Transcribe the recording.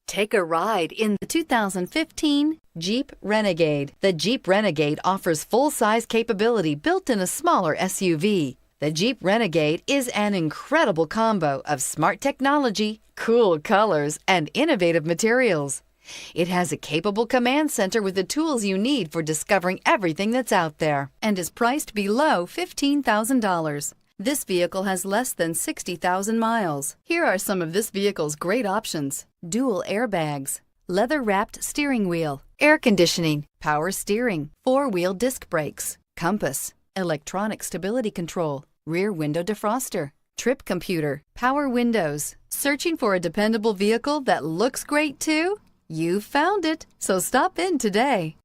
Take a ride in the 2015 Jeep Renegade. The Jeep Renegade offers full-size capability built in a smaller SUV. The Jeep Renegade is an incredible combo of smart technology, cool colors, and innovative materials. It has a capable command center with the tools you need for discovering everything that's out there, and is priced below $15,000. This vehicle has less than 60,000 miles. Here are some of this vehicle's great options: dual airbags, leather-wrapped steering wheel, air conditioning, power steering, four-wheel disc brakes, compass, electronic stability control, rear window defroster, trip computer, power windows. Searching for a dependable vehicle that looks great too? You found it, so stop in today.